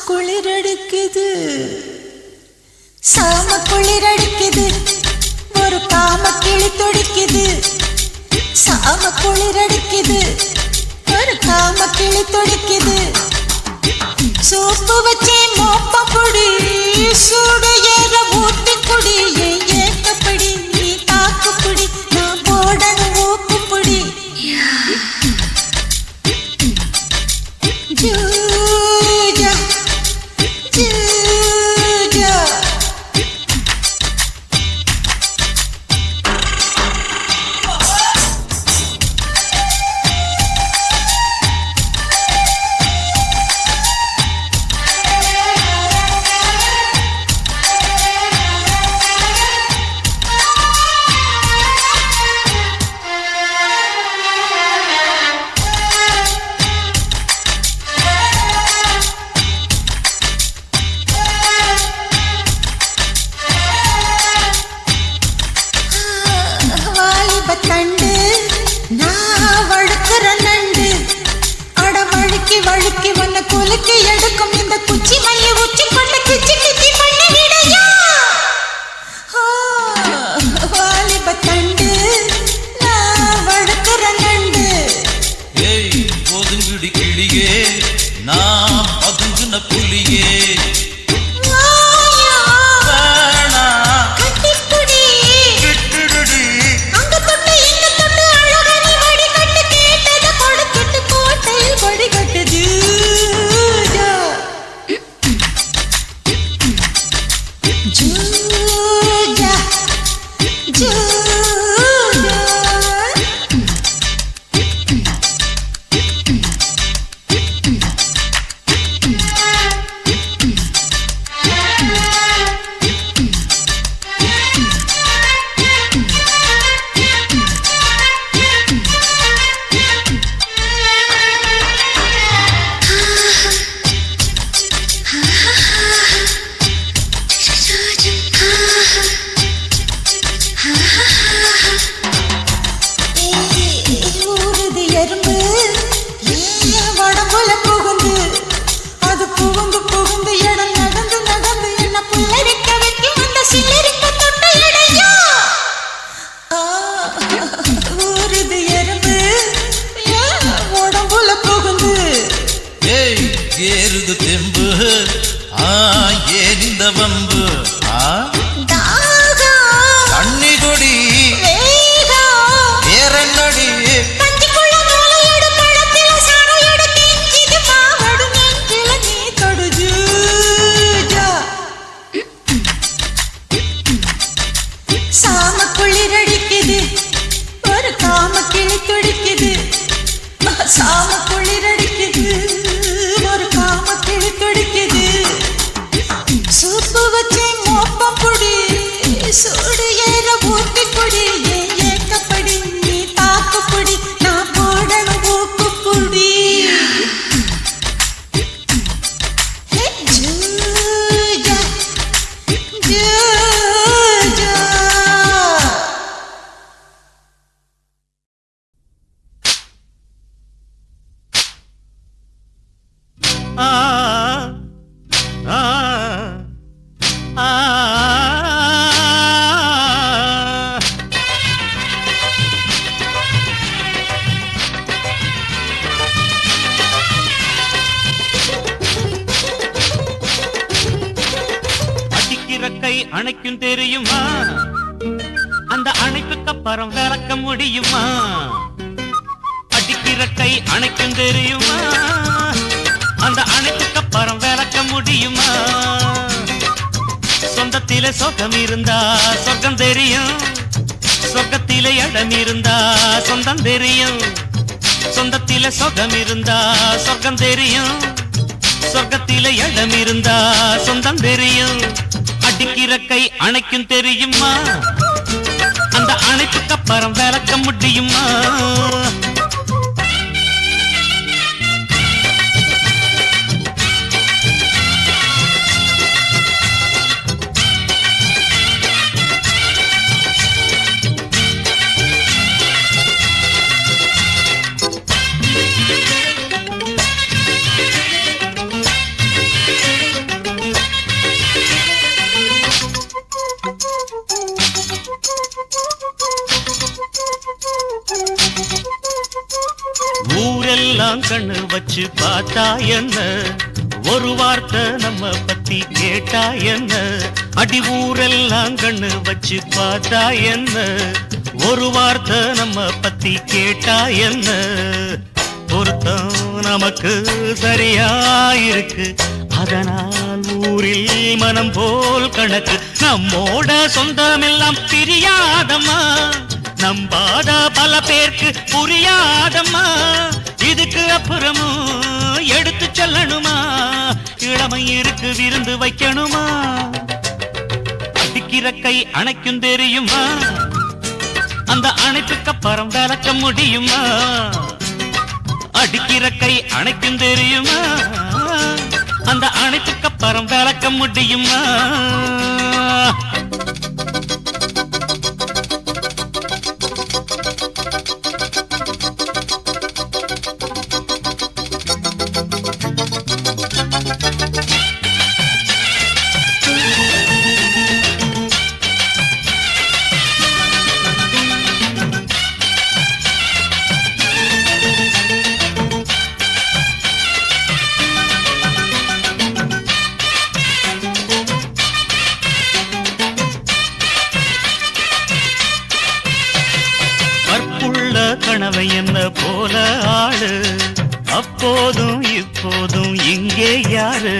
குளிரடிக்குது சாம குளிரடிக்குது ஒரு காம கிளி துடிக்குது சாம குளிரடிக்குது ஒரு காம கிளி துடிக்குது சோப்பு வச்சே மோப்ப குடி சூடு ஏற ஊத்தி குடி ஏக்கப்படி நீ தாக்குப்படி நான் போடணும் ஊக்குப்படி ஜூஜா ஜூஜா வழுக்கி வந்த குலுக்கி எடுக்கும் இந்த குச்சி மல்லி உச்சி கொண்டு கிச்சி கிச்சி பண்ணி விடையா வாலிப தண்டு நான் வழுக்குற நண்டு ஏய் ஒதுங்குடி கிளியே நான் பதுங்குன புலியே ஏறுது தெம்பு ஏன் இந்த வம்பு தண்ணி கொடி ஏறடி சாம குளிரடிக்குது ஒரு காம கிளி துடிக்குது சாம குளிரடிக்குது ஒரு காம கிளி துடிக்குது சூப்பு வச்சே மோப்ப புடி சூடு ஏற ஊத்தி குடி ஏக்கப்படி நீ தாக்குப்படி நான் போடணும் ஊக்குப்புடி ஜூஜா ஜூஜா அடிக்கிறக்கை அணைக்கும் தெரியுமா அந்த அணைப்புக்கு அப்புறம் விளக்க முடியுமா அடிக்கிறக்கை அணைக்கும் தெரியுமா அந்த அணைப்புக்கு அப்புறம் விளக்க முடியுமா சொந்தத்திலே சொர்க்கம் இருந்தா சொர்க்கம் தெரியும் சொர்க்கத்திலே இடம் இருந்தா சொந்தம் தெரியும் சொந்தத்திலே சொர்க்கம் இருந்தா சொர்க்கம் தெரியும் சொர்க்கத்திலே இடம் இருந்தா சொந்தம் தெரியும் அடிக்கிறக்கை அணைக்கும் தெரியுமா அந்த அணைப்புக்கு அப்புறம் விளக்க முடியுமா ஊரெல்லாம் கண்ணு வச்சு பார்த்தா என்ன, ஒரு வார்த்தை நம்ம பத்தி கேட்டா என்ன, அடி ஊரெல்லாம் கண்ணு வச்சு பார்த்தா என்ன, ஒரு வார்த்தை நம்ம பத்தி கேட்டா என்ன, பொருத்தம் நமக்கு சரியாயிருக்கு, அதனால் ஊரில் மனம் போல் கணக்கு, நம்மோட சொந்தமெல்லாம் பிரியாதம்மா, நம்பாத பல பேருக்கு புரியாதம்மா, இதுக்கு அப்புறமும் எடுத்து சொல்லணுமா, இளமை இருக்கு விருந்து வைக்கணுமா, அடிக்கிற கை அணைக்கும் தெரியுமா, அந்த அணைப்புக்கு அப்புறம் விளக்க முடியுமா, அடிக்கிற கை அணைக்கும் தெரியுமா, அந்த அணைப்புக்கு அப்புறம் விளக்க முடியுமா. கனவை என்ன போல ஆளு, அப்போதும் இப்போதும் இங்கே யாரு,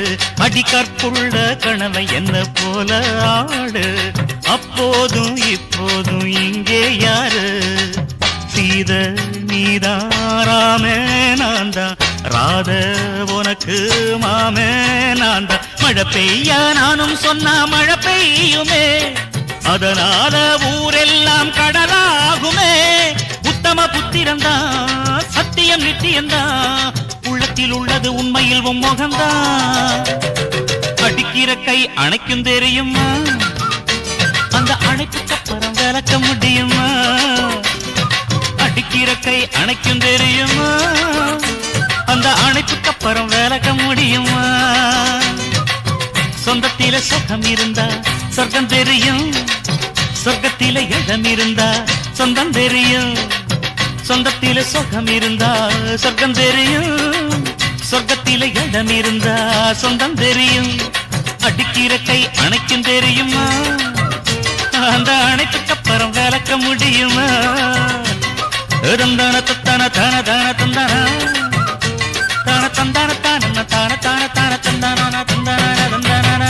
அடி கற்புள்ள கனவை என்ன போல ஆளு, அப்போதும் இப்போதும் இங்கே யாரு, சீத நீதாராமே நான் தான், ராத உனக்கு மாமே நான் தான், மழை பெய்ய நானும் சொன்னா மழை பெய்யுமே, அதனால ஊரெல்லாம் கடலாகுமே, உத்தம புத்திரந்தான் சத்தியம் நித்தியந்தான், உள்ளத்தில் உள்ளது உண்மையில் முகம்தான், அடிக்கிற கை அணைக்கும் தெரியுமா, அந்த அணைப்புக்கு அப்புறம் விளக்க முடியுமா, அடிக்கிற கை அணைக்கும் தெரியுமா, அந்த அணைப்புக்கு அப்புறம் விளக்க முடியுமா, சொந்தத்தில சுகம் இருந்தா சொர்க்கம் தெரியும், சொர்க்கத்தில இடம் இருந்தா சொந்தம் தெரியும், சொந்தத்தில சுகம் இருந்தா சொர்க்கம் தெரியும், சொர்க்கத்தில இடம் இருந்தா சொந்தம் தெரியும், அடிக்கிற கை அணைக்கும் தெரியுமா, அந்த அணைப்புக்கு அப்புறம் விளக்க முடியுமா, தந்தான தத்தான தான தான தந்தான தான தந்தான தான தான தான தான தந்தான தந்தான தந்தான.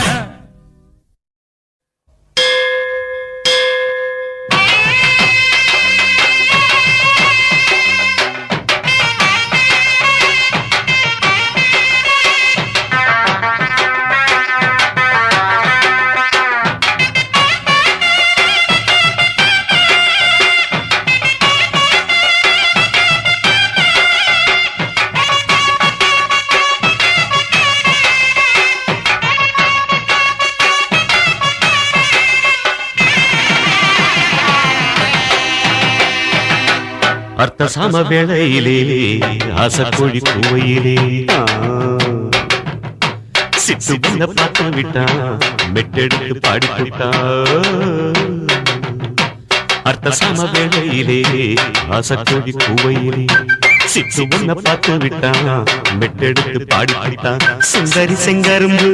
அர்த்த சாம வேளையிலே ஆசக்கோழி கூவையிலே சித்து பண்ண பார்த்து விட்டா மெட்டெடுத்து பாடிவிட்டா, அர்த்த சாம வேளையிலே ஆசக்கோழி கூவையிலே சித்து பண்ண பார்த்து விட்டா மெட்டெடுத்து பாடிவிட்டா, சுந்தரி செங்கரும்பு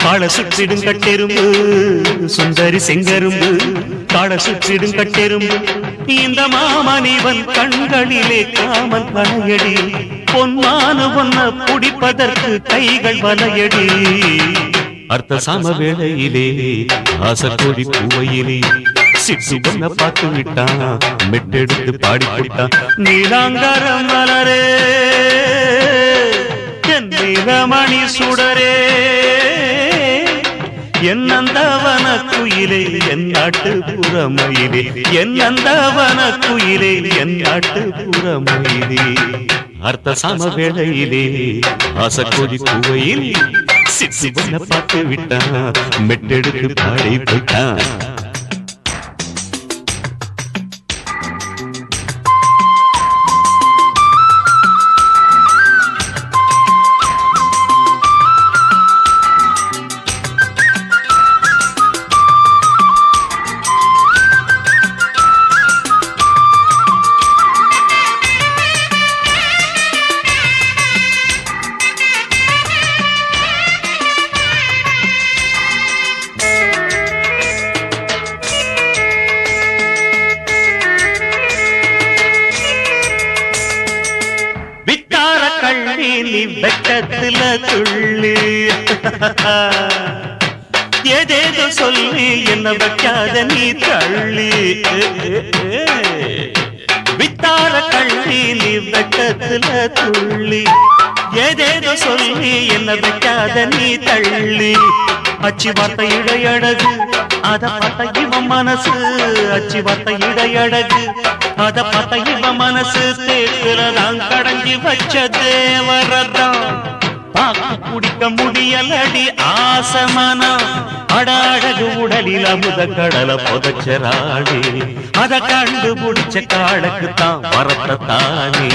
காள சுற்றிடும் கட்டெரும்பு, சுந்தரி செங்கரும்பு காள சுற்றிடும் கட்டெரும்பு, இந்த மாமனிவன் கண்களிலே காமன் வலையடி, பொன்மானு ஒன்ன புடிப்பதற்கு கைகள் வலையடி, அர்த்த சாம வேளையிலே ஆசக்கோழி பூவையிலே சிட்டு ஒன்ன பார்த்து விட்டா மெட்டெடுத்து பாடிவிட்டா, நீலாங்காரம் மலரே என் நீலமணி சுடரே, என் நந்தவன குயிலே என் நாட்டு புறமயிலே, என் நந்தவன குயிலே என் நாட்டு புறமயிலே, அர்த்த சாம வேளையிலே ஆசக்கோழி பூவையில் சிட்டு ஒன்ன பார்த்து விட்டா மெட்டெடுத்து பாடி போயிட்டா. கள்ளி நீ வெட்டத்துல துள்ளி ஏதேதோ சொல்லி என்ன வைக்காத நீ தள்ளி வித்தார கள்ளி நீ வெட்டத்துல துள்ளி ஏதேதோ சொல்லி என்ன வைக்காத நீ தள்ளி அச்சி வார்த்தை இடையழகு அத பார்த்த இவன் மனசு அச்சி வார்த்தை இடையழகு அத பார்த்த இவன் மனசு தேக்குலதான் கடஞ்சி வச்ச தேவரதான் பாக்கு குடிக்க முடியலடி ஆசமனம் அடாழகு உடலில் அமுத கடலை புதைச்சராடி அத கண்டுபிடிச்ச காடுக்கு தான் வரத்தானே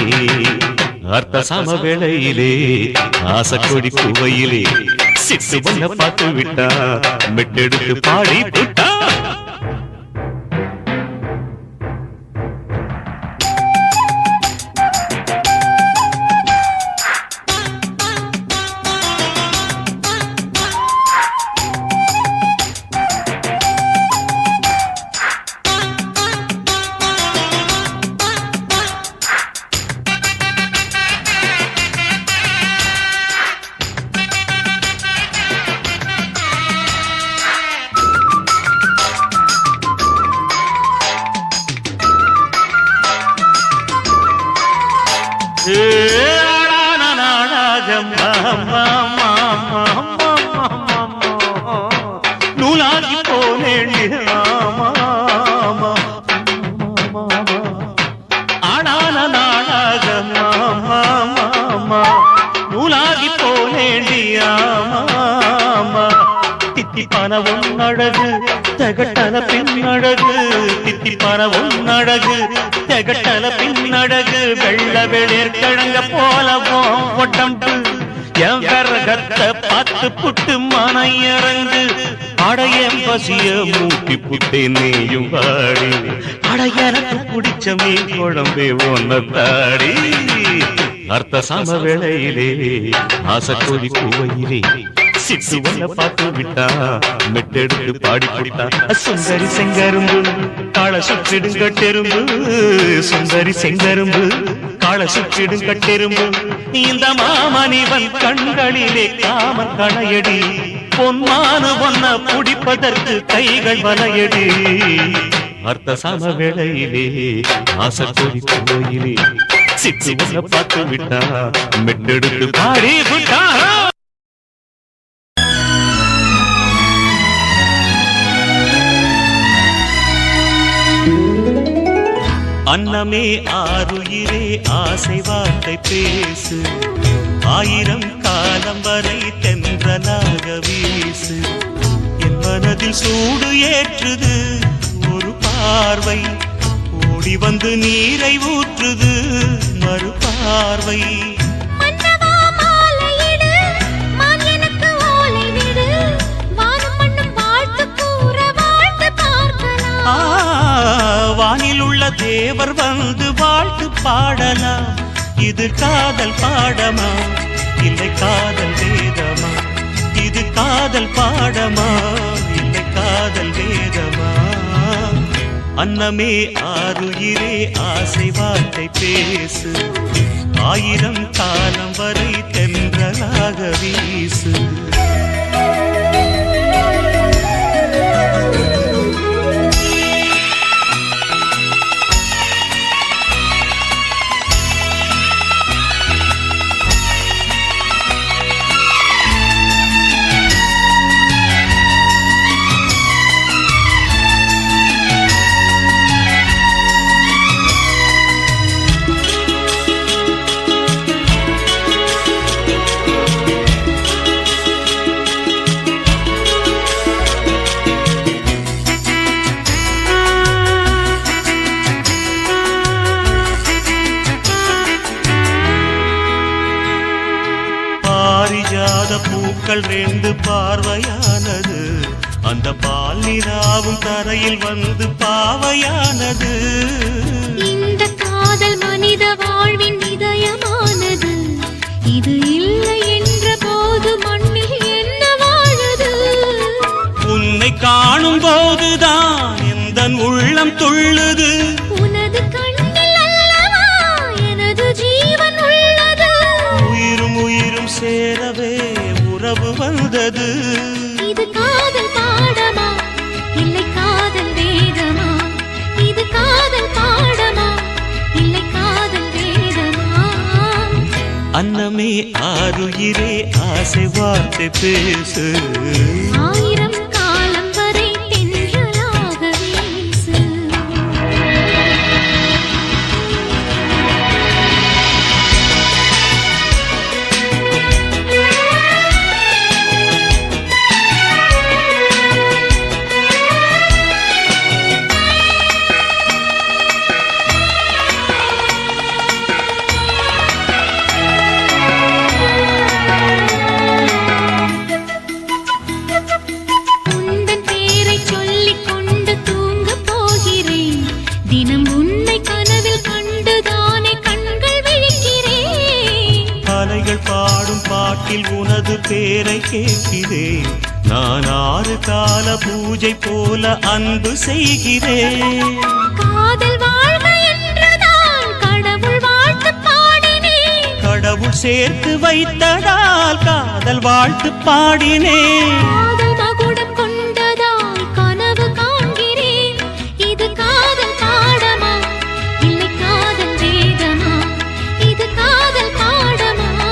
அர்த்த சம வேளையிலே ஆசைக்கொடி குவையிலே சிட்டு பண்ண பார்த்து விட்டா மெட்டெடுத்து பாடி விட்டா நூலாகி போனேண்டி ஆனான நாளாக மாமா நூலாகி போனேண்டி ஆமா தித்திப்பான ஒன்னழகு தகட்டல பின்னழகு தித்திப்பான ஒன்னழகு தகட்டல பின்னழகு வெள்ள வெளிர் கிழங்க போலவும் உடம்பு என் கரகத்தை பார்த்து புட்டு மனை இறங்கு அடையம் பசிய மூட்டி புட்டே நீயும் வாடி அடையனுக்கு பிடிச்ச மீன் குழம்பே ஒன்ன தாடி அர்த்த சம வேளையிலே ஆசைக்கொடி குவையிலே சிட்டு ஒன்ன பார்த்து விட்டா மெட்டெடுத்து பாடி விட்டா சுந்தரி செங்கரும்பு காள சுற்றிடும் கட்டெரும்பு சுந்தரி செங்கரும்பு காள சுற்றிடும் கட்டெரும்பு இந்த மாமனிவன் கண்களிலே காமன் கணையடி பொன்மானு ஒன்ன புடிப்பதற்கு கைகள் வலையடி அர்த்த சம வேளையிலே ஆசைக்கொடி கோயிலே சிட்டு ஒன்ன பார்த்து விட்டா மெட்டெடுத்து பாடி விட்டா அன்னமே ஆருயிரே ஆசை வார்த்தை பேசு ஆயிரம் காலம் வரை தென்றலாக வீசு என் மனதில் சூடு ஏற்றுது ஒரு பார்வை ஓடி வந்து நீரை ஊற்றுது மறு பார்வை வானில் உள்ள தேவர் வந்து வாழ்த்து பாடலாம் இது காதல் பாடமா இல்லை காதல் வேதமா இது காதல் பாடமா இல்லை காதல் வேதமா அன்னமே ஆருயிரே ஆசை வார்த்தை பேசு ஆயிரம் காலம் வரை தென்றலாக வீசு பூக்கள் ரெண்டு பார்வையானது அந்த பால் நிலாவும் தரையில் வந்து பாவையானது இந்த காதல் மனித வாழ்வின் இதயமானது இது இல்லை என்ற போது மண்ணில் என்ன வாழுது உன்னை காணும் போதுதான் எந்தன் உள்ளம் துள்ளுது உனது கண்ணில் அல்லவா எனது ஜீவன் உள்ளது அன்னமே ஆருயிரே ஆசை வார்த்தை பேசு ஆயிரம் காலம் வரை தென்றலாக வீசு பாடும் பாட்டில் உனது பேரை கேட்கிறேன் நான் 6 கால பூஜை போல அன்பு செய்கிறேன் காதல் வாழ்க என்றதால் கடவுள் வாழ்த்து பாடினேன் கடவுள் சேர்த்து வைத்ததால் காதல் வாழ்த்து பாடினேன் காதல் மகுடம் கொண்டதால் கனவு காண்கிறேன் இது காதல் பாடமா இல்லை காதல் வேதமா இது காதல் பாடமா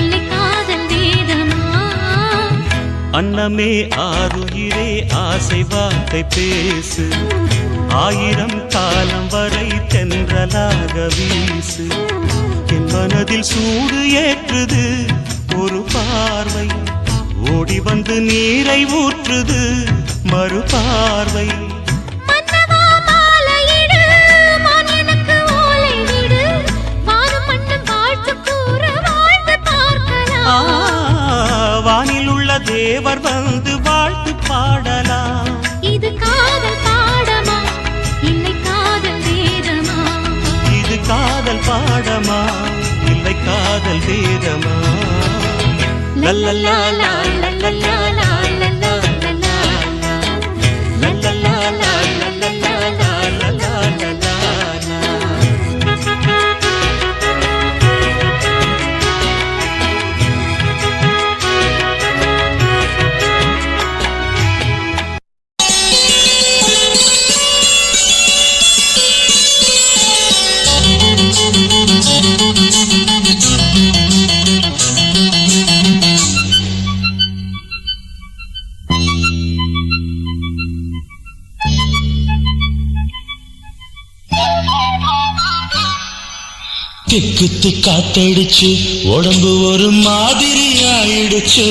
இல்லை காதல் வேதமா அன்னமே ஆருயிரே ஆசை வார்த்தை பேசு ஆயிரம் காலம் வரை தென்றலாக வீசு என் மனதில் சூடு ஏற்றுது ஒரு பார்வை ஓடி வந்து நீரை ஊற்றுது மறு பார்வை மன்னவா மாலையிடு மான் எனக்கு ஓலை விடு வானம் மண்ணும் வாழ்த்து கூற வாழ்ந்து பார்க்கலாம் வானில் உள்ள தேவர் வந்து வாழ்த்து பாடலாம் இது காதல் பாடமா இல்லை காதல் வேதமா இது காதல் பாடமா இல்லை காதல் வேதமா லல்லல்லா லல்லல்லா லல்லல்லா லல்லல்லா திக்கு காத்தடிச்சு உடம்பு ஒரு மாதிரி ஆயிடுச்சு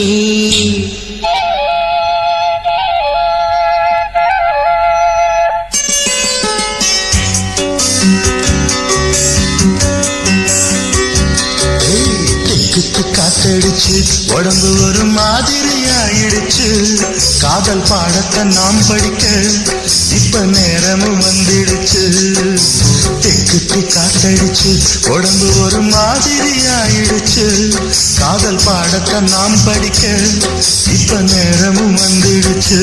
திக்கு காத்தடிச்சு உடம்பு ஒரு மாதிரி ஆயிடுச்சு காதல் பாடத்தை நாம் படிக்க இப்ப நேரமும் வந்துடுச்சு திக்கு காத்தடிச்சு உடம்பு ஒரு மாதிரி ஆயிடுச்சு காதல் பாடத்தை நாம் படிக்க இப்ப நேரமும் வந்துடுச்சு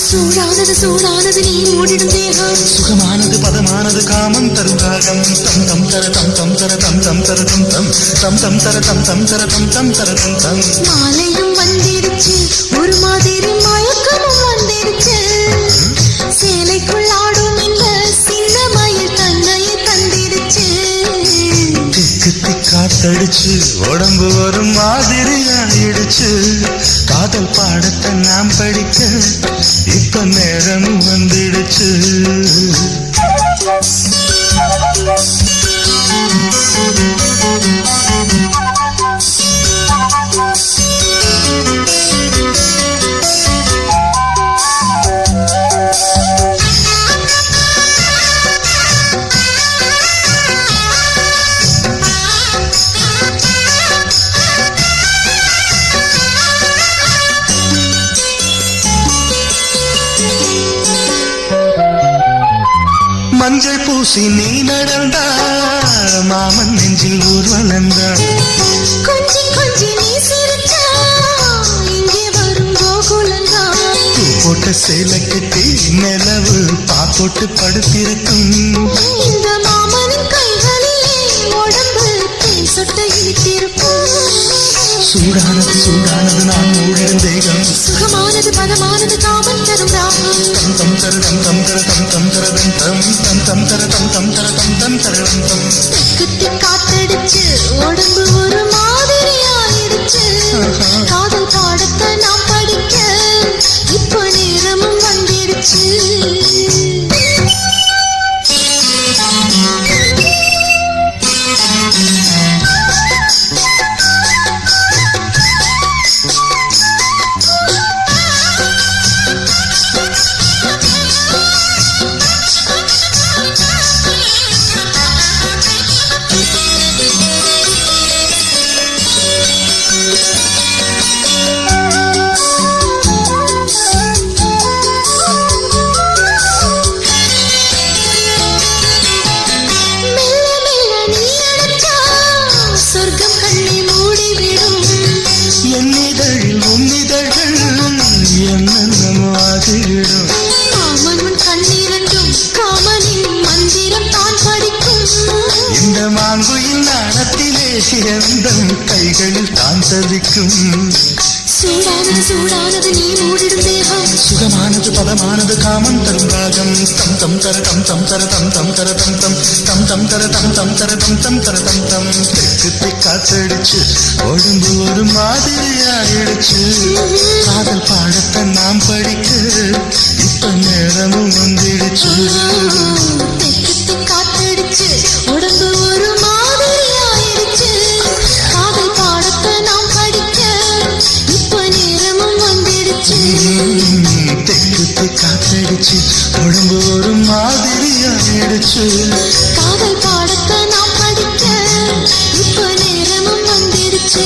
சூடானது சூடானது நீ ஓடிடும் தேகம் சுகமானது பதமானது காமம் தரும் ராகம் தம் தம் தர தம் தம் தர தம் தம் தர தம் தம் தம் தம் தர தம் தம் தர தம் தம் தர தம் தம் மாலையும் வந்திடுச்சு ஒரு மாதிரி மயக்கமும் வந்திடுச்சு சேலைக்குள் ஆடும் இந்த சின்ன மயில் தன்னையை தந்திடுச்சு திக்கு காத்தடிச்சு உடம்பு ஒரு மாதிரி ஆயிடுச்சு காதல் பாடத்தை நாம் படிக்க இப்ப நேரம் வந்துடுச்சு மஞ்சள் பூசி நீ நடந்தா மாமன் நெஞ்சில் ஊர்வலந்தா கொஞ்சி கொஞ்சி நீ சிரிச்சா இங்கே வரும் கோகுலந்தா பூ போட்ட சேலை கட்டி நிலவு பாப்போட்டு படுத்திருக்கும் இந்த மாமனின் கைகளிலே உடம்பு தேன் சொட்ட இழுத்திருக்கும் சூடானது சூடானது நான் மூடிடும் தேகம் சுகமானது பதமானது காமன் தரும் ராகம் தம் தர தம் தம் தர தம் தம் தர தம் தம் தம் தம் தர தம் தம் தர தம் தம் தர தம் தம் திக்கு காத்தடிச்சு உடம்பு இந்த மாங்குயில் நாணத்திலே சிறந்தம் கைகளில் தான் தவிக்கும். சூடானது சூடானது நீ மூடிடும் தேகம். சுகமானது பதமானது காமம் தரும் ராகம். தம் தம் தர தம் தம் தர தம் தம் தர தம் தம் தம் தம் தர தம் தம் தர தம் தம் தர தம் தம். தெற்கு காத்தடிச்சு உடம்பு ஒரு மாதிரி ஆயிடுச்சு. காதல் பாடத்தை நாம் படிக்க இப்ப நேரமும் வந்துடுச்சு. தெற்கு காத்தடிச்சு உடம்பு ஒரு மாதிரி ஆயிடுச்சு. காதல் பாடத்தை நாம் படிக்க இப்ப நேரமும் வந்துடுச்சு. தெற்கு காத்தடிச்சு உடம்பு ஒரு மாதிரி ஆயிடுச்சு. காதல் பாடத்தை நாம் படிக்க இப்ப நேரமும் வந்துடுச்சு.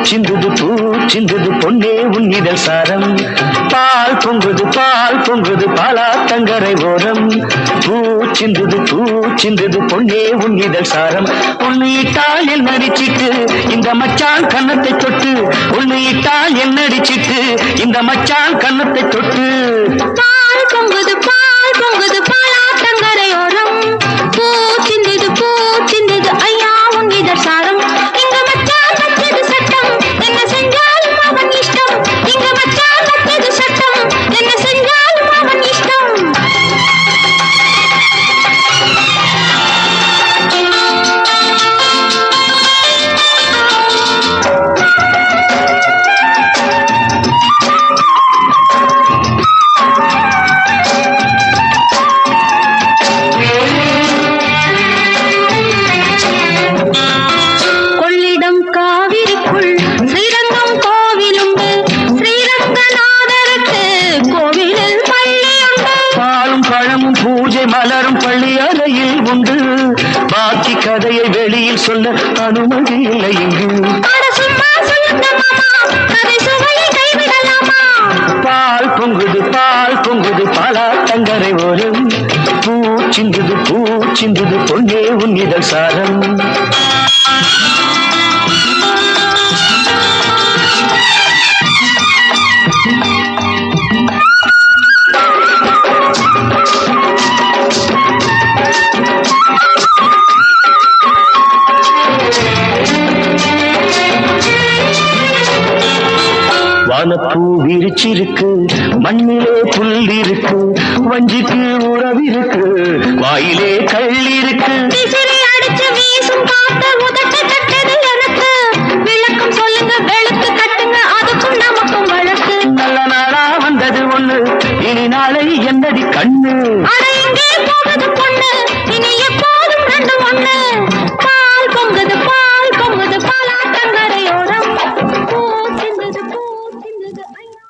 சிந்துது பொன்னே உன்னிதழ் சாரம் பால் பொங்குது பாலாத்தங்கரை ஓரம் பூ சிந்துது பொன்னே உன்னிதழ் சாரம் ஒன்னு இட்டால் என்னடிச்சிட்டு இந்த மச்சான் கன்னத்தை தொட்டு ஒன்னு இட்டால் என்னடிச்சிட்டு இந்த மச்சான் கன்னத்தை தொட்டு பால் பொங்குது பாலாத்தங்கரை ஓரம் பூ சிந்துது ஐயா உன்னிதழ் சாரம் இங்க மச்சான் வச்சது சட்டம் என்ன செஞ்சாலும் அவன் இஷ்டம் இங்க மச்சான் வச்சது சட்டம் என்ன செஞ்சாலும் அவன் இஷ்டம் கதையை வெளியில் சொல்ல அனுமதி இல்லை இங்கு பால் பொங்குது பாலாத்தங்கரை ஓரம் பூ சிந்துது பொன்னே உன்னிதழ் சாரம் வானப்பூ விரிச்சிருக்கு மண்ணிலே புல் இருக்கு வஞ்சிக்கு உறவிருக்கு வாயிலே கள்ளிருக்கு அடிச்சு வீசும் காத்த உதட்ட கட்டது எனக்கு விளக்கம் சொல்லுங்க வெளுத்து கட்டுங்க அதுக்கும் நமக்கும் வழக்கு நல்ல நாளா வந்தது ஒண்ணு இனி நாளை என்னடி கண்ணு அட இங்கே போகுது பொண்ணு இனி எப்போதும் ரெண்டு ஒண்ணு பால் பொங்குது பாலாத்தங்கரையோரம் பூ சிந்துது ஐயா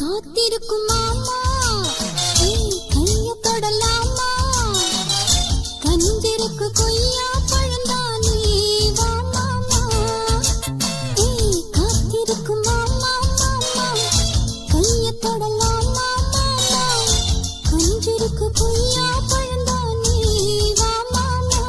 காத்திருக்கும் மாமா கைய தொடலாமா கஞ்சிருக்கு கொய்யா பழந்தானே வா மாமா காத்திருக்கும் மாமா கைய தொடலாமா மாமா கஞ்சிருக்கு கொய்யா பழந்தானே வா மாமா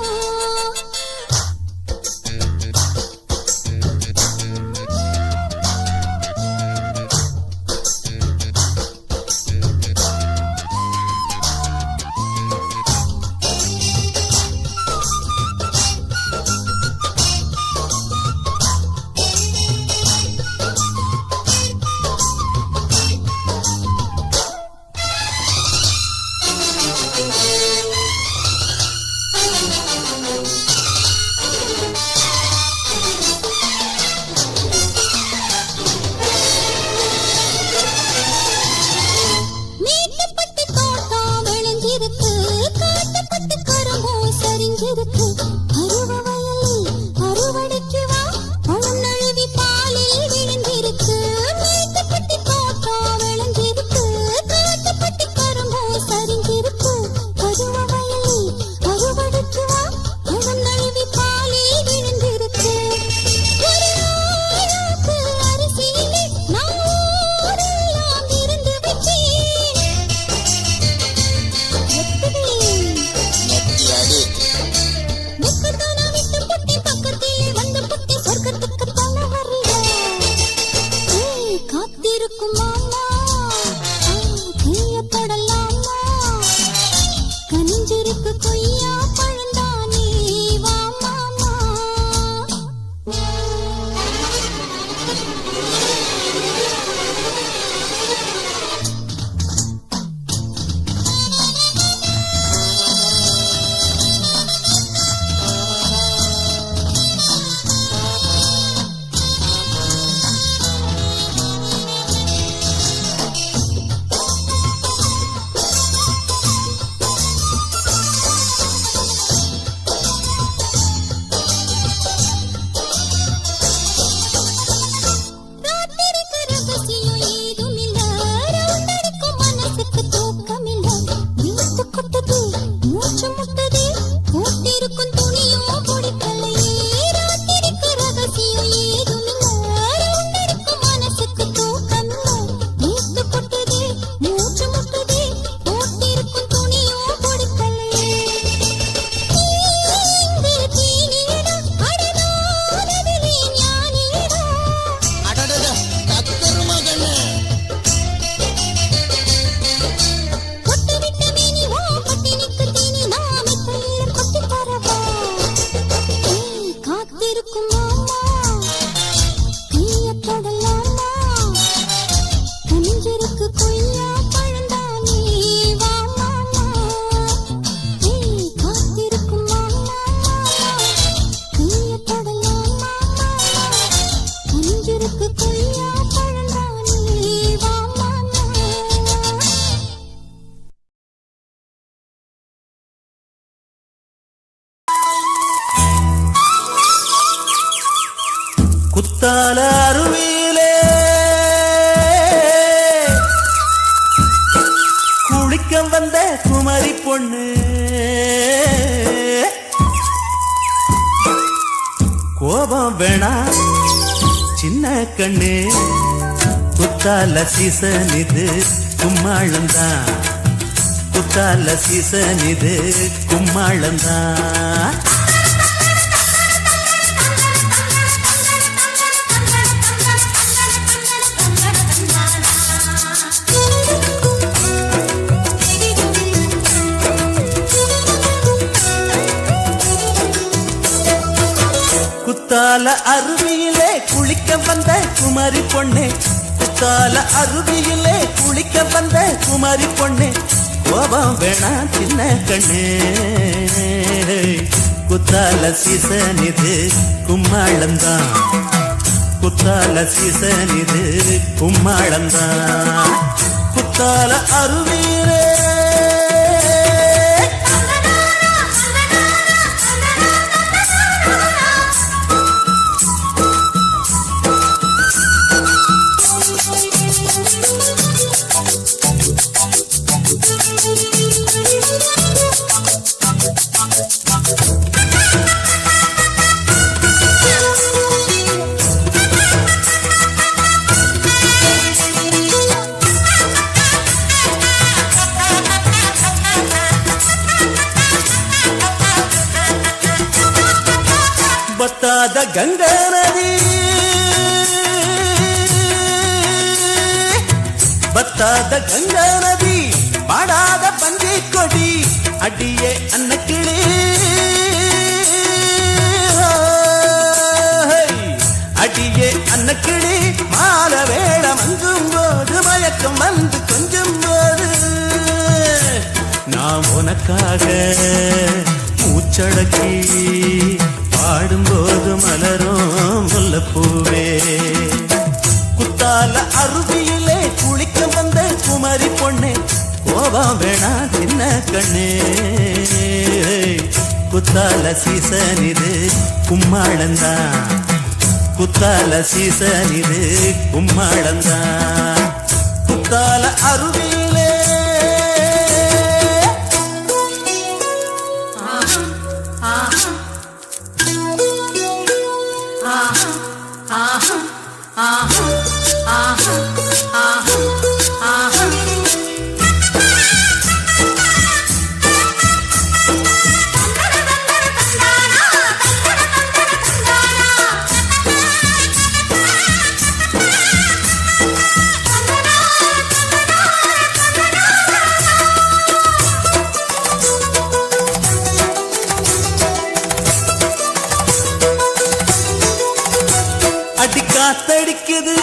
குத்தால அருவியிலே குளிக்க வந்த குமரி பொண்ணு கோபம் வேணா சின்ன கண்ணு குத்தால சீசன் இது கும்மாளந்தான் குத்தால சீசன் இது கும்மாளந்தான் குத்தால அருவியிலே குளிக்க வந்த குமரி பொண்ணே குத்தால அருவியிலே குளிக்க வந்த குமரி பொண்ணே கோபம் வேணா சின்ன கண்ணே குத்தால சீசன் இது கும்மாளந்தான் குத்தால சீசன் இது கும்மாளந்தான் குத்தால அருவியிலே பத்தாத கங்கா நதி பத்தாத கங்கா நதி பாடாத பஞ்சை கொடி அடியே அன்னக்கிளி அடியே அன்னக்கிளி மால வேள மங்கும் போது மயக்கம் வந்து கொஞ்சம் போது நான் உனக்காக மூச்சடக்கி பாடும்போது மலரும் முல்லைப்பூவே குத்தால அருவியிலே குளிக்க வந்த குமரி பொண்ணே கோபம் வேணா சின்ன கண்ணே குத்தால சீசன் இது கும்மாளந்தான் குத்தால சீசன் இது கும்மாளந்தான் குத்தால அருவியிலே அடி காத்தடிக்குது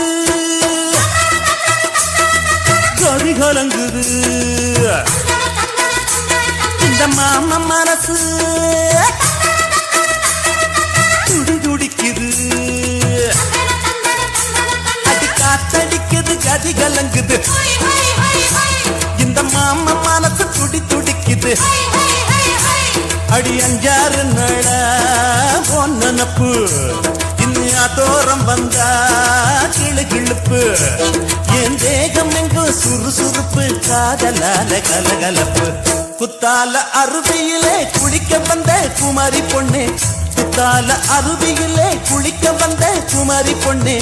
கொதி கலங்குது இந்த மாமா மனசு துடி துடிக்குது அடி காத்தடிக்குது கதி கலங்குது இந்த மாமா மனசு துடி துடிக்குது அடி அஞ்சாறு நட பொன்னப்பு தோரம் வந்தா கிளு கிளுப்பு என் தேகம் எங்கும் சுறுசுறுப்பு காதலால கலகலப்பு குத்தால அருவியிலே குளிக்க வந்த குமரி பொண்ணே குத்தால அருவியிலே குளிக்க வந்த குமரி பொண்ணே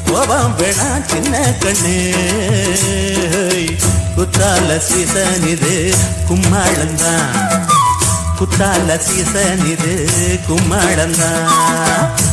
கோபம் வேணா சின்ன கண்ணே குத்தால சீசன் இது கும்மாளந்தான் குத்தால சீசன் இது கும்மாளந்தான்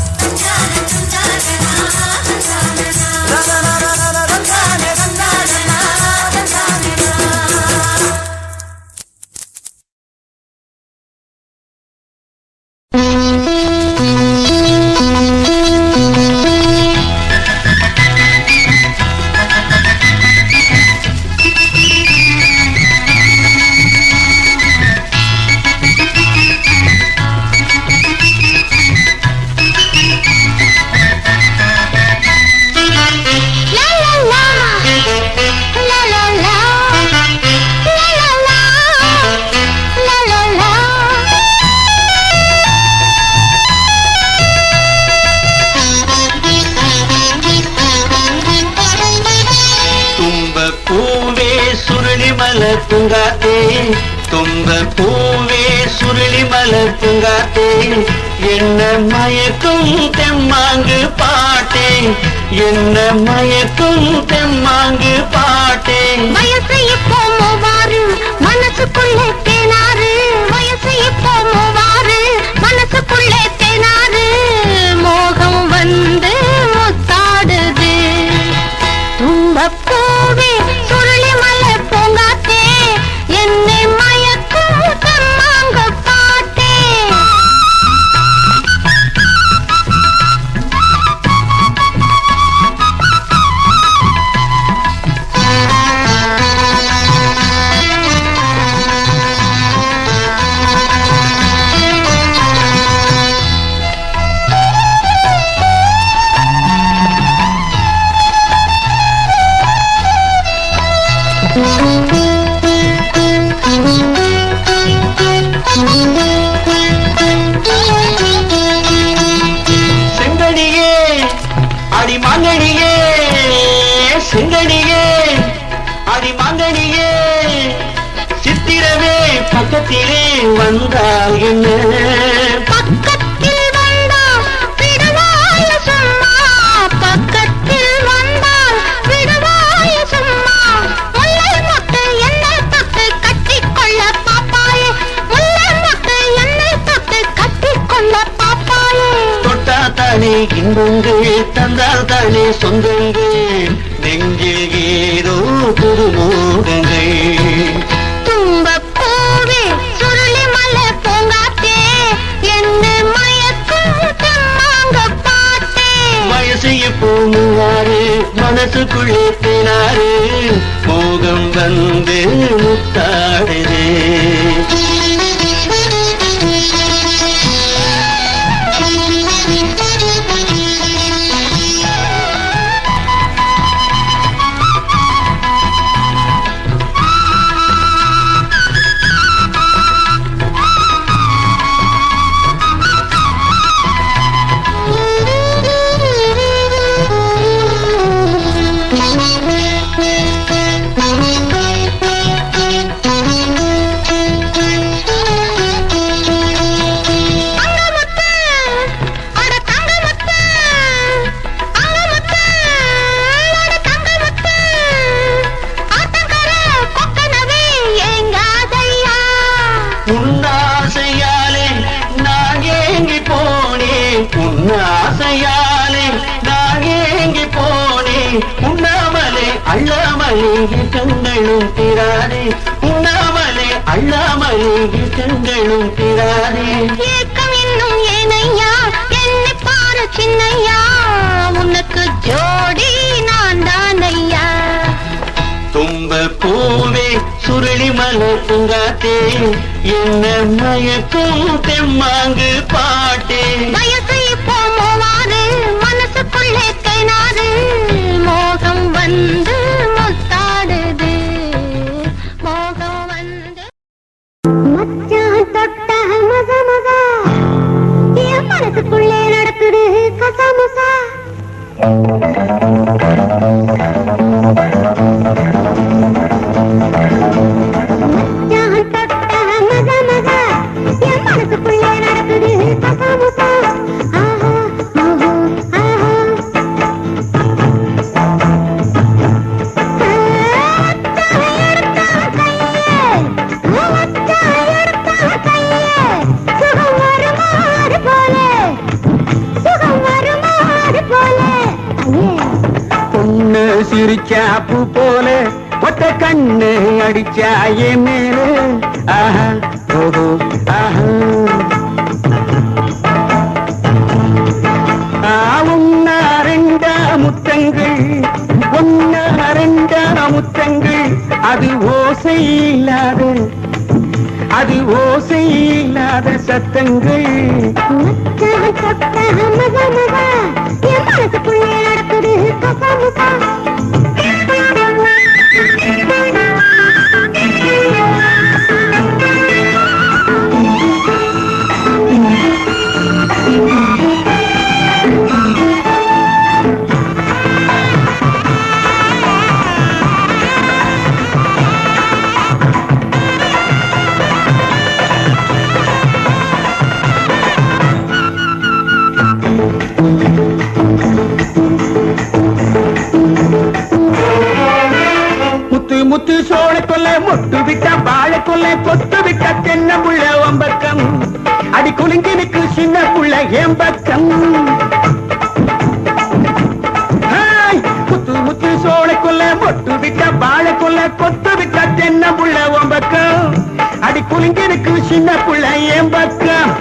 மலர் பூங்காத்தே தும்ப பூவே சுருளி மலர் பூங்காத்தே என்ன மயக்கும் தெம்மாங்கு பாட்டே என்ன மயக்கும் தெம்மாங்கு பாட்டே வயசு இப்போ மூவாறு மனசுக்குள்ளே தேனாறு வயசு இப்போ மூவாறு மனசுக்குள்ளே தேனாறு மோகம் வந்து முத்தாடுது தும்பப்பூவே சுருளி மலர் பூங்காத்தே என்னை மயக்கும் தெம்மாங்க பாட்டே செங்கடியே அடி மாங்கடியே செங்கடியே அடி மாங்கடியே சித்திரவே பக்கத்திலே வந்தால் என்ன பக்கத்தில் வந்தால் விடுவாய சும்மா பக்கத்தில் வந்தால் விடுவாய சும்மா முல்லை மொட்டு என்னை தொட்டு கட்டிக்கொள்ள பாப்பாயே முல்லை மொட்டு என்னை தொட்டு கட்டிக்கொள்ள பாப்பாயே தொட்டா தானே இன்பங்கள் தந்தால் தானே சொந்தங்கள் நெஞ்சில் ஏதோ புதுமோகங்கள் தும்பப்பூவே சுருளி மலர் பூங்காத்தே என்ன மயக்கும் தெம்மாங்க பாட்டே வயசு இப்போ மூவாறு மனசுக்குள்ளே தேனாறு மோகம் வந்து முத்தாடுது உன்னாசையாலே நான் ஏங்கி போனேன் உன்னாசையாலே நான் ஏங்கி போனேன் உண்ணாமலே அள்ளாமலே கண்களும் திராதே உண்ணாமலே அள்ளாமலே கண்களும் திராதே ஏக்கம் இன்னும் ஏனையா என்னை பாரு சின்னையா உனக்கு ஜோடி நான் தானையா தும்ப பூவே சுருளி மலர் பூங்காத்தே என்ன மயக்கும் தெம்மாங்கு பாட்டே வயசு இப்போ மூவாறு மனசுக்குள்ளே தேனாறு மோகம் வந்து முத்தாடுது மோகம் வந்து மச்சான் தொட்ட மக மக என் மனசுக்குள்ளே நடக்குது கசமுசா மச்சான் தொட்ட மக மக என் மனசுக்குள்ளே நடக்குது கசமுசா ஆஹா ஓஹோ ஆஹா பொண்ணு சிரிச்சாப்பு போல ஒத்த கண்ணு அடிச்சா என் மேல ஆஹா ஓஹோ ஆஹா ஒன்னா ரெண்டா முத்தங்கள் ஒன்னா ரெண்டா முத்தங்கள் அது ஓசை இல்லாத சத்தங்கள் மச்சான் தொட்ட மக மக என் மனசுக்குள்ளே நடக்குது கசமுசா விட்ட வாழைக்குள்ள கொத்து விட்ட தென்ன புள்ள ஒம்பக்கம் அடி குலுங்கினுக்கு சின்ன புள்ள ஏம்பக்கம் முத்து முத்து சோழைக்குள்ள பொட்டு விட்ட வாழைக்குள்ள கொத்து விட்ட தென்ன புள்ள ஒம்பக்கம் அடி குலுங்கினுக்கு சின்ன புள்ள ஏம்பக்கம்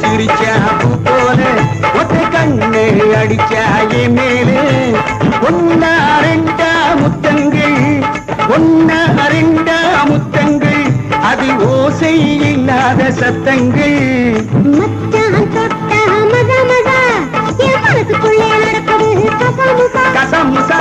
சிரிச்சா போல ஒத்தை கண்ணு அடிச்சாயே மேலே ஒன்னா ரெண்டா முத்தங்கள் ஒன்னா ரெண்டா முத்தங்கள் அது ஓசை இல்லாத சத்தங்கள் கசமுசா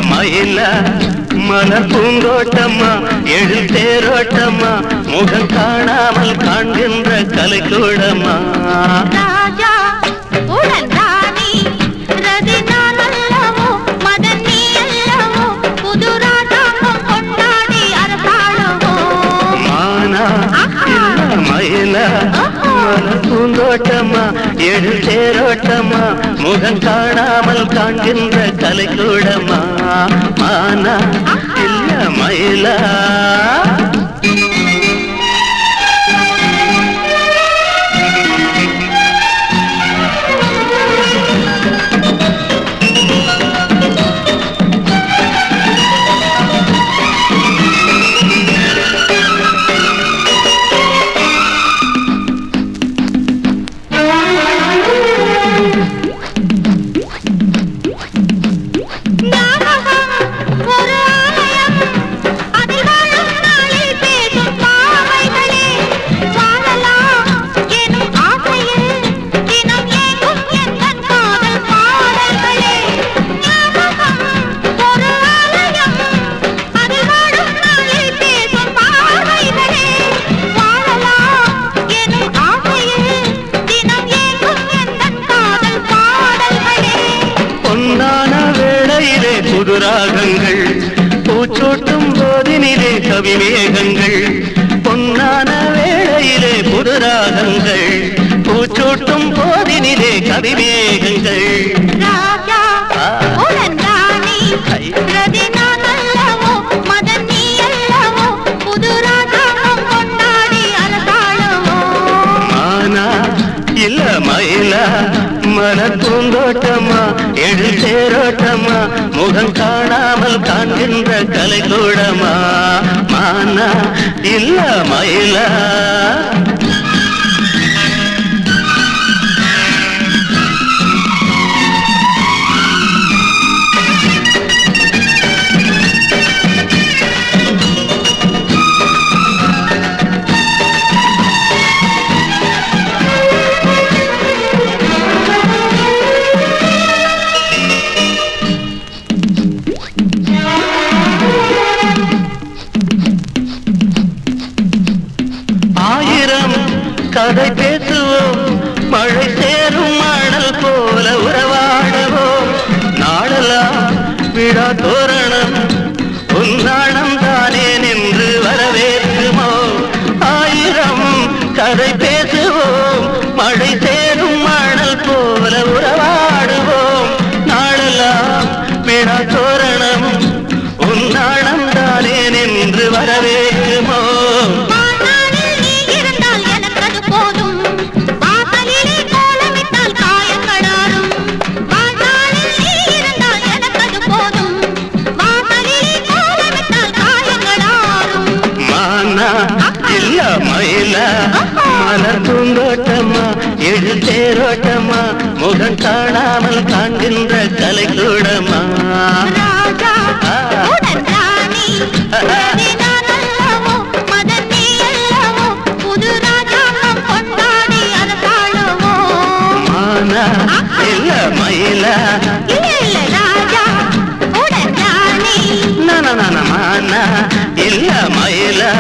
மயில மலர் பூந்தோட்டம்மா எழில் தேரோட்டம்மா முகம் காணாமல் காண்கின்ற கலைக்கூடம்மா ராஜா உடன் ராணி ரதி நான் அல்லவோ மதன் நீ அல்லவோ புது ராஜாங்கம் கொண்டாடி அரசாளவோ மானா மயில மலர் பூந்தோட்டம்மா எழில் தேரோட்டம்மா முகம் காணாமல் காண்கின்ற கலைக்கூடம்மா மானா இல்ல மயிலா ராகங்கள் பூச்சூட்டும் போதினிலே கவிமேகங்கள் பொன்னான வேளையிலே புது ராகங்கள் பூச்சூட்டும் போதினிலே கவிமேகங்கள் ராஜா உடன் ராணி ரதி நான் அல்லவோ மதன் நீ அல்லவோ புது ராஜாங்கம் கொண்டாடி அரசாளவோ மானா இல்ல மயிலா மலர் பூந்தோட்டம்மா எழில் தேரோட்டம்மா முகம் காணாமல் காண்கின்ற கலைக்கூடமா மானா இல்ல மயிலா கதை பேசுவோம் மழை சேரும் மணல் போல உறவாடுவோம் நாடெல்லாம் விழா தோரணம் உன்னாடம் தானே நின்று வரவேற்குமோ ஆயிரம் கதை பேசுவோம் மழை சேரும் மணல் போல உறவாடுவோம் கண் காணாமல் காண்கின்ற கலைக்கூடமா ராஜா உடன் ராணி உடனே நான் அல்லவோ மதன் நீ அல்லவோ புது ராஜாங்கம் கொண்டாடி அரசாளுவோம் மானா இல்ல மயிலா இல்ல இல்ல ராஜா உடன் ராணி மானா இல்ல மயிலா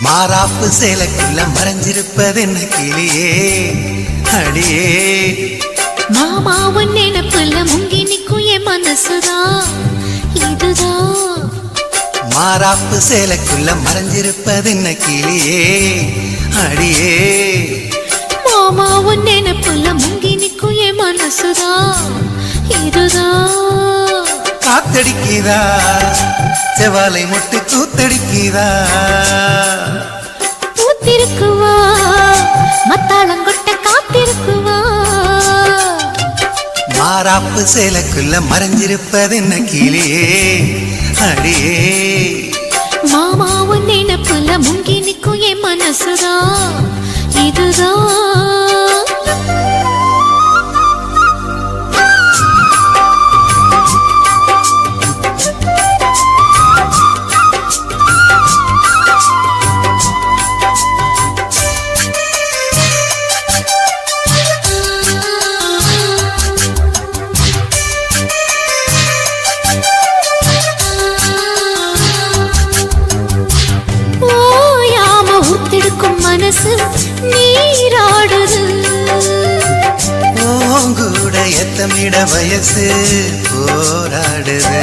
மாறாப்பு சேலைக்குள்ள மறைஞ்சிருப்பது என்ன கிளியே அடியே மாமாவன் நினைப்புல முங்கி நிக்கும் என் மனசுதான் இதுதான் மாறாப்பு சேலைக்குள்ள மறைஞ்சிருப்பது என்ன கிளியே அடியே மாமாவன் நினைப்புல முங்கி நிக்கும் என் மனசுதான் இதுதான் காத்தடிக்குதா செவாலை முட்டு கூத்தடிக்குதா பூத்திருக்குவா மத்தாளங்கொட்ட காத்திருக்குவா மாறாப்பு சேலைக்குள்ள மறைஞ்சிருப்பது என்ன கிளியே அடியே மாமாவன் நினைப்புல முங்கி நிக்கும் என் மனசுதான் இதுதான் மனசு நீராடுது ஓங்கூட எத்தமிட வயசு போராடுது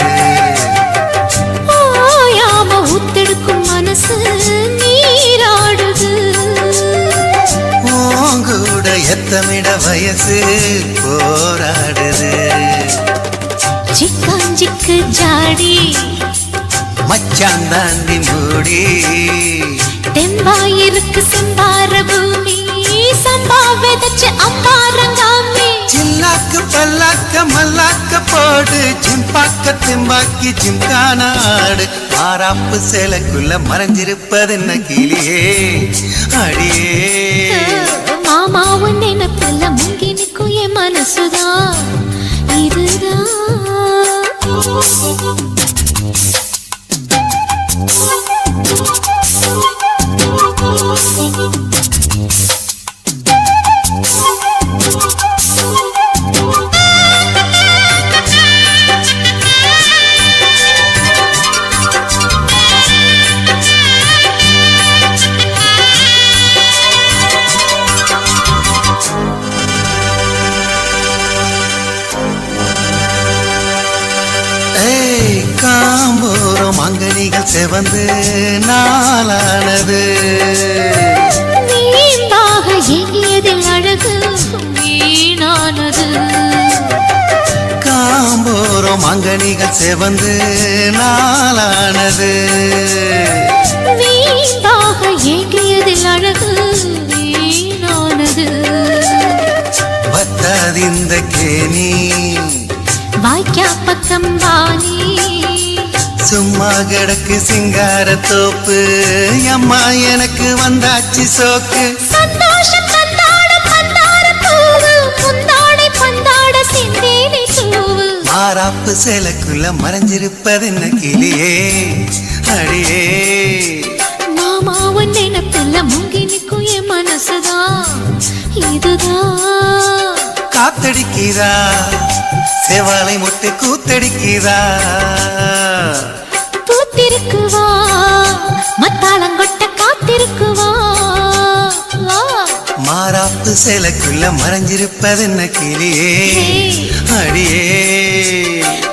ஓயாம ஊத்தெடுக்கும் மனசு நீராடுது ஓங்கூட எத்தமிட வயசு போராடுது சிக்காஞ்சிக்கு ஜாடி மச்சான் தாண்டி மூடி தெம்பாயிருக்கு செம்பார பூமி சம்பா விதைச்சு அம்பாரங்காமி சில்லாக்கு பல்லாக்க மல்லாக்க போடு ஜிம்பாக்க திம்பாக்கி ஜிம்கானாடு மாறாப்பு சேலைக்குள்ள மறைஞ்சிருப்பது என்ன கிளியே அடியே மாமாவும் நினைப்புல முங்கி நிக்கும் என் மனசுதான் இதுதான் காம்போரம் அங்கனிகள் செவந்து நாளானது நீம்பாக எங்கியதில் அழகு வீணானது காம்போரம் அங்கனிகள் செவந்து நாளானது வீம்பாக எங்கியதில் அழகு வீணானது பத்தாதிந்த கேணி வாய்க்கா பக்கம் வாணி சும்மா கிடக்கு சிங்கார தோப்பு அம்மா எனக்கு வந்தாச்சு சோக்கு சந்தோஷம் தந்தாட பந்தார பூவு முந்தாடை பந்தாட சிந்தேனி பூவு மாறாப்பு சேலைக்குள்ள மறைஞ்சிருப்பது என்ன கிளியே அடியே மாமாவும் நினைப்புல முங்கி நிக்கும் என் மனசுதான் இதுதான் காத்தடிக்கிறா செவாலை முட்டு கூத்தடிக்கிறா பூத்திருக்குவா மத்தாளங்கொட்ட காத்திருக்குவா மாறாப்பு சேலைக்குள்ள மறைஞ்சிருப்பது என்ன கிளியே அடியே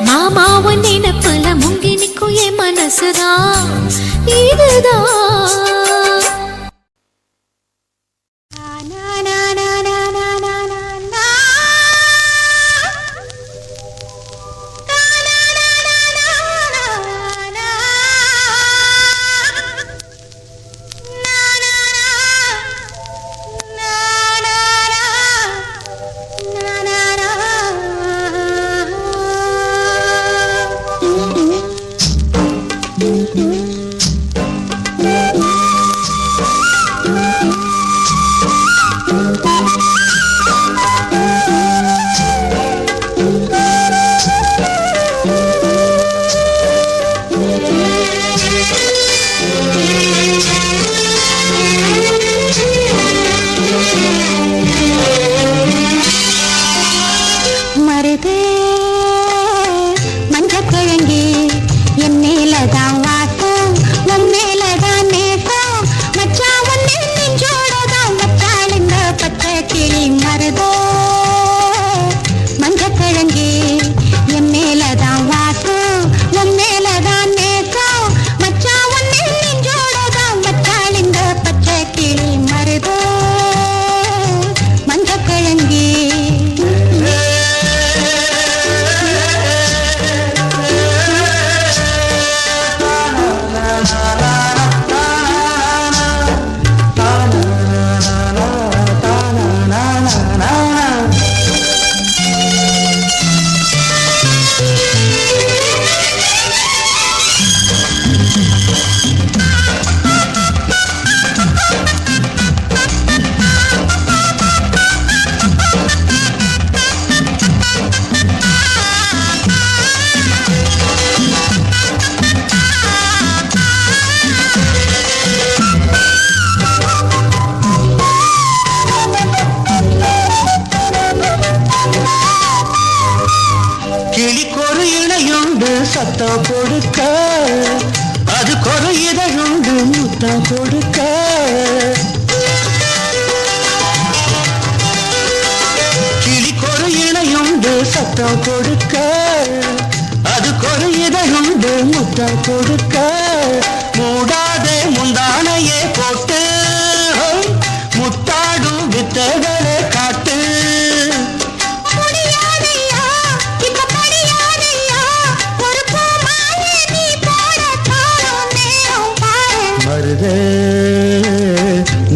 மாமாவும் நினைப்புல முங்கி நிக்கும் என் மனசுதான் இதுதான் சத்தம் கொடுக்க அது குறையுதழுண்டு முத்தம் கொடுக்க கிளி குறையினையுண்டு சத்தம் கொடுக்க அது குறையுதழுண்டு முத்தம் கொடுக்க மூடாதே முந்தானையே போட்டு முத்தாடும் வித்தைகளை காட்டு மருதே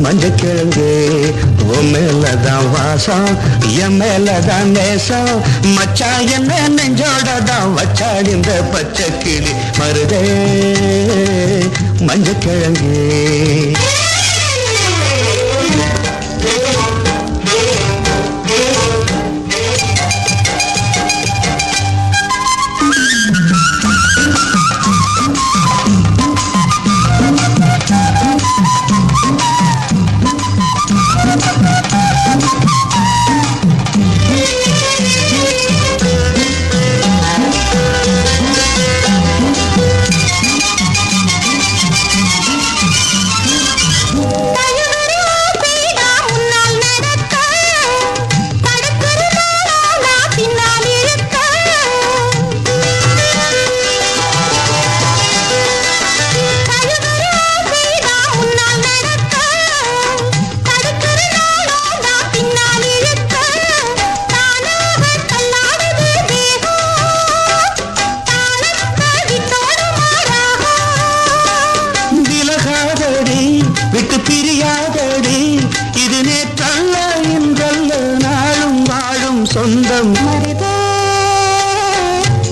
மஞ்சக்கிழங்கு உன் மேலதான் வாசம் என் மேலதான் நேசம் மச்சா என்ன நெஞ்சோடதான் வச்சாள் இந்த பச்சை கிளி மருதே மஞ்சக்கிழங்கு விட்டு பிரியாதடி இது நேற்றல்ல இன்றல்ல நாளும் வாழும் சொந்தம் மருதே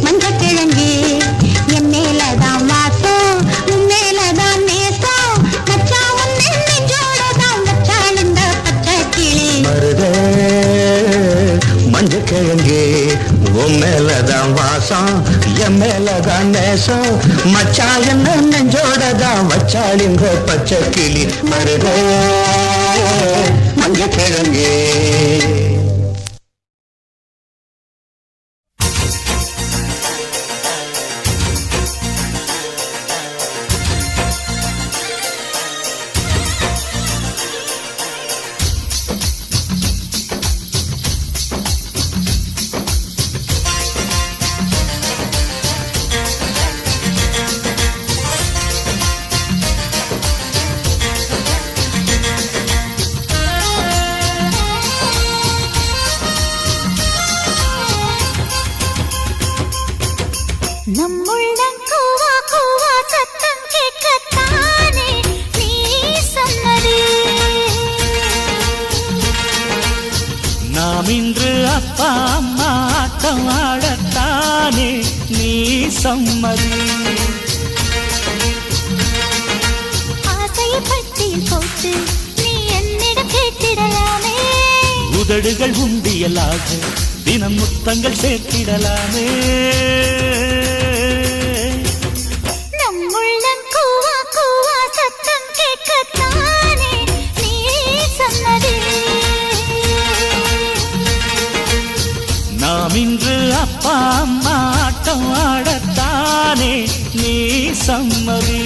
மஞ்சக்கிழங்கு என் மேலதான் வாசம் உன் மேலதான் நேசம் மச்சா உன் நெஞ்சோடதான் வச்சாள் இந்த பச்சை கிளி மருதே மஞ்சக்கிழங்கு உன் மேலதான் வாசம் என் மேலதான் நேசம் மச்சா என்ன நெஞ்சோடதான் வச்சாள் இந்த பச்சை கிளி மருதே மஞ்சக்கிழங்கு நம்முள்ளம் கூவா கூவா சத்தம் கேட்கத்தானே நீ சொன்னது நாம் இன்று அப்பா அம்மா ஆட்டம் ஆடத்தானே நீ சம்மதி ஆசையை பட்டியில் போட்டு நீ என்னிடம் கேட்டிடலாமே உதடுகள் உண்டியலாக தினம் முத்தங்கள் சேர்த்திடலாமே நம்முள்ளம் கூவா கூவா சத்தம் கேட்கத்தானே நீ சொன்னது நாம் இன்று அப்பா அம்மா ஆட்டம் ஆடத்தானே நீ சம்மதி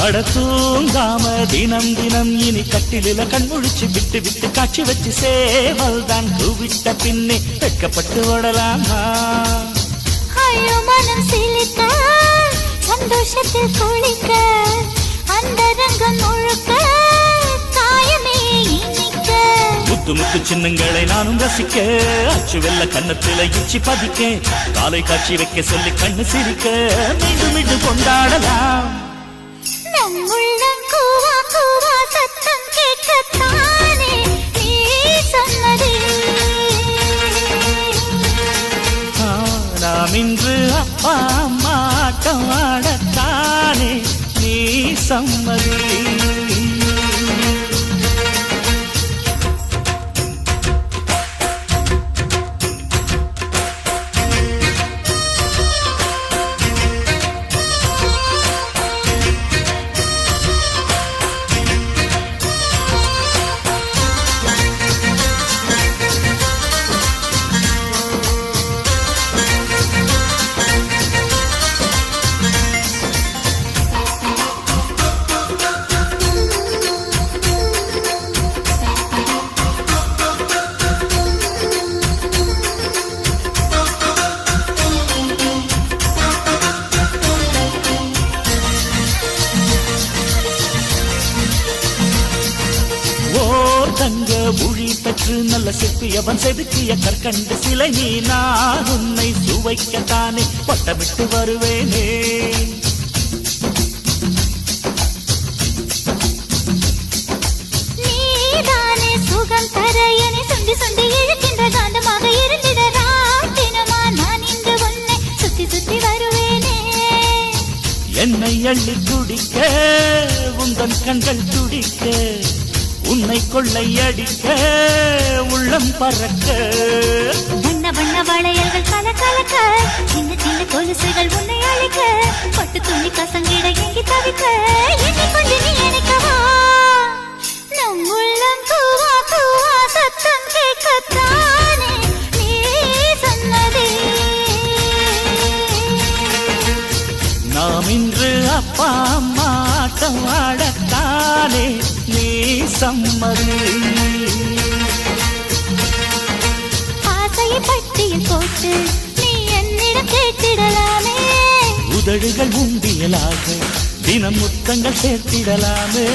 அட தூங்காம தினம் தினம் இனி கட்டிலில கண்முழிச்சு விட்டு விட்டு காட்சி வச்சு சேவல் தான் கூவிட்ட பின்னே வெட்கப்பட்டு ஓடலாமா ஐயோ மனம் சிலிக்க சந்தோஷத்தில் குளிக்க அந்த ரங்கம் முழுக்க காயமே இனிக்க முத்து முத்து சின்னங்களை நானும் ரசிக்க அச்சு வெள்ள கண்ணத்தில இச்சி பதிக்க காலை காட்சி வைக்க சொல்லி கண்ணு சிரிக்க மீண்டும் மீண்டும் கொண்டாடலாம் நம்முள்ளம் கூவா கூவா சத்தம் கேட்கத்தானே நீ சொன்னதே நாம் இன்று அப்பா அம்மா ஆட்டம் ஆடத்தானே நீ சம்மதி தங்க மொழி பெற்று நல்ல சிற்பியவன் செதுக்கிய கற்கண்டு சிலை நீ நான் உன்னை சுவைக்கத்தானே பட்டமிட்டு வருவேனே நீதானே சுகம் தர என்னை சுண்டி சுண்டி இழுக்கின்ற காந்தமாக இருந்திடரா தினமா நான் இன்று உன்னை சுத்தி சுத்தி வருவேனே என்னை அள்ளி குடிக்க உந்தன் கண்கள் துடிக்க உன்னை கொள்ளையடிக்க உள்ளம் பறக்க வண்ண வண்ண வளையல்கள் கல கலக்க சின்ன சின்ன கொலுசுகள் உன்னை அழைக்க பட்டு துணி கசங்கிட எங்கி தவிக்க என்னை கொஞ்சம் நீ நினைக்கவா நம் உள்ளம் கூவா கூவா சத்தம் கேட்கத்தானே நீ சொன்னதே நாம் இன்று அப்பா அம்மா ஆட்டம் ஆடத்தானே நீ சம்மதி ஆசையை பட்டியல் போட்டு நீ என்னிடம் கேட்டிடலாமே உதடுகள் உண்டியலாக தினம் முத்தங்கள் சேர்த்திடலாமே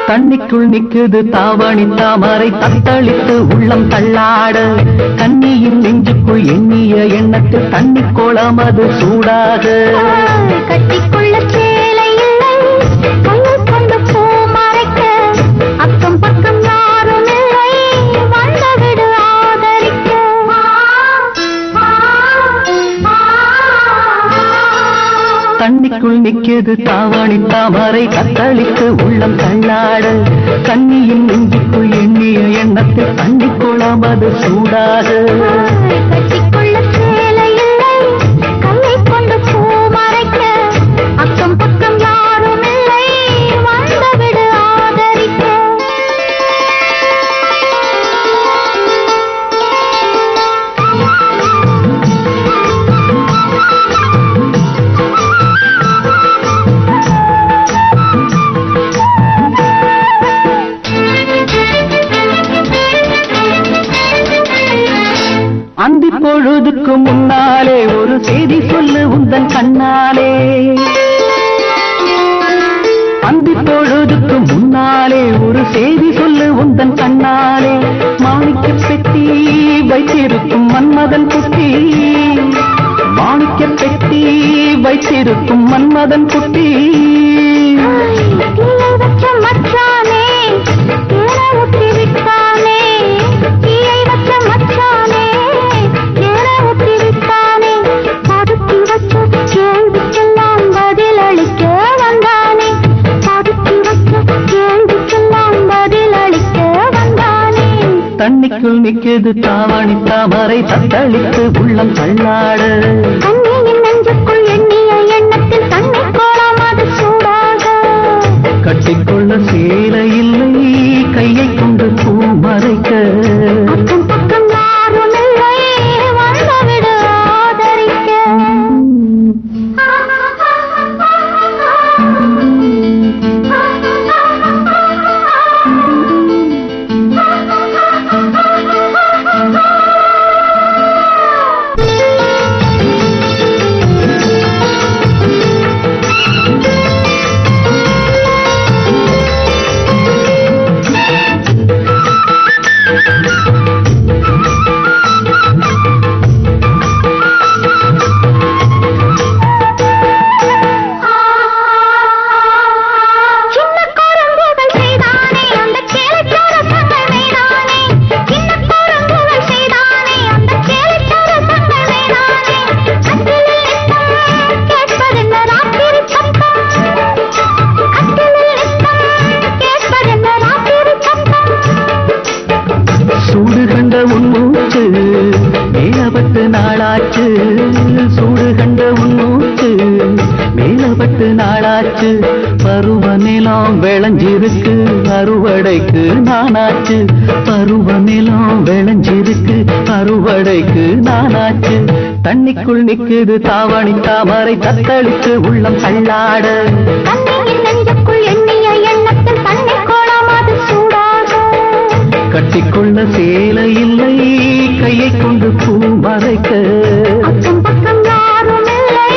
தண்ணிக்குள் நிக்குது தாவணி தாமரை தத்தளித்து உள்ளம் தள்ளாட கண்ணியின் நெஞ்சுக்குள் எண்ணிய எண்ணத்தில் தண்ணி கோலம் அது சூடாக கட்டிக்கொள்ள சேலை இல்லை கையில் கொண்டு பூ மறைக்க அக்கம் பக்கம் யாரும் இல்லை வந்தவிடு ஆதரிக்க தண்ணிக்குள் நிக்கிது தாவணி தாமரை தத்தளித்து உள்ளம் தள்ளாட கண்ணியின் நெஞ்சுக்குள் எண்ணிய எண்ணத்தில் தண்ணி கோலம் அது சூடாக கட்டிக்கொள்ள சேலை இல்லை கையில் கொண்டு பூ மறைக்க அக்கம் பக்கம் யாரும் இல்லை வந்தவிடு ஆதரிக்க அந்தி பொழுதுக்கு முன்னாலே ஒரு செய்தி சொல்லு உந்தன் கண்ணாலே அந்தி பொழுதுக்கு முன்னாலே ஒரு செய்தி சொல்லு உந்தன் கண்ணாலே மாணிக்க பெட்டி வைத்திருக்கும் மன்மதன் குட்டி மாணிக்க பெட்டி வைத்திருக்கும் மன்மதன் குட்டி தீயை வச்ச மச்சானே தேனை ஊற்றி விட்டானே தீயை வச்ச மச்சானே தேனை ஊற்றி விட்டானே பதுக்கி வச்ச கேள்விக்கெல்லாம் பதிலளிக்க வந்தானே பதுக்கி வச்ச கேள்விக்கெல்லாம் பதிலளிக்க வந்தானே தண்ணிக்குள் நிக்கிது தாவணி தாமரை தத்தளித்து உள்ளம் தள்ளாட கண்ணியின் நெஞ்சுக்குள் எண்ணிய எண்ணத்தில் தண்ணி கோலம் அது சூடாக கட்டிக்கொள்ள சேலை இல்லை கையை கொண்டு பூ மறைக்க அக்கம் பக்கம் யாரும் இல்லை வந்தவிடு ஆதரிக்க சின்ன குறும்புகள் செய்தானே அந்த கேலிக்கார சங்கள் வேணானே சின்ன குறும்புகள் செய்தானே அந்த கேலிக்கார சங்கள் வேணானே கட்டிலில் நித்தம் கேட்பதென்ன ராத்திரி சத்தம் கட்டிலில் நித்தம் கேட்பதென்ன ராத்திரி சத்தம் சூடு கண்ட உன்னூச்சு மேலப்பட்டு நாளாச்சு சூடு கண்ட உன்னூச்சு மேலப்பட்டு நாளாச்சு பருவ நிலம் விளைஞ்சிருக்கு அறுவடைக்கு நானாச்சு பருவ நிலம் விளைஞ்சிருக்கு அறுவடைக்கு நானாச்சு தண்ணிக்குள் நிக்குது தாவணி தாமரை தத்தளித்து உள்ளம் தள்ளாட கண்ணியின் நெஞ்சுக்குள் எண்ணிய எண்ணத்தில் தண்ணி கோலம் அது சூடாக கட்டிக்கொள்ள சேலை இல்லை கையை கொண்டு பூ மறைக்க அக்கம் பக்கம் யாரும் இல்லை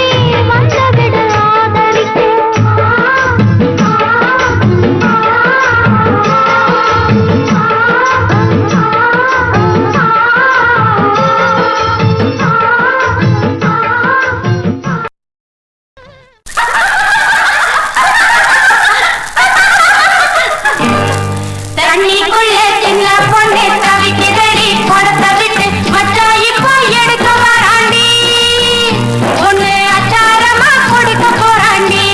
வந்தவிடு ஆதரிக்க தண்ணிக்குள்ள சின்ன பொண்ணு தவிக்குதடி படத்த விட்டு மச்சான் இப்போ எடுக்க வராண்டி ஒண்ணு அச்சாரமா கொடுக்க போறாண்டி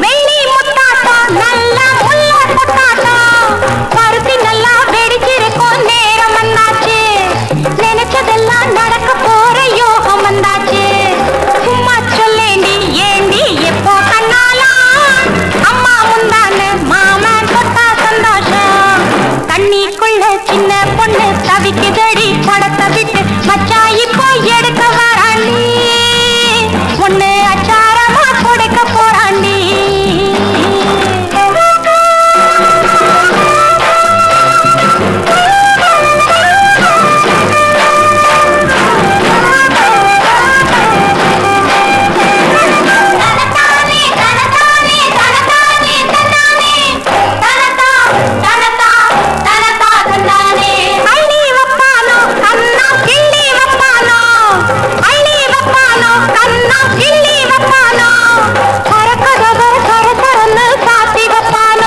வெள்ளி முத்தாட்டம் நல்ல முள்ள முத்தாட்டம் பருத்தி நல்லா வெடிச்சிருக்கும் நேரம் வந்தாச்சு நினைச்சதெல்லாம் நடக்க போற யோகம் வந்தாச்சு சும்மா சொல்லேண்டி ஏண்டி எப்போ கண்ணாலா அம்மா முந்தான மாமன் கொத்தா சந்தோஷம் தண்ணிக்குள்ள சின்ன பொண்ணு தவிக்குதடி படத்தை விட்டு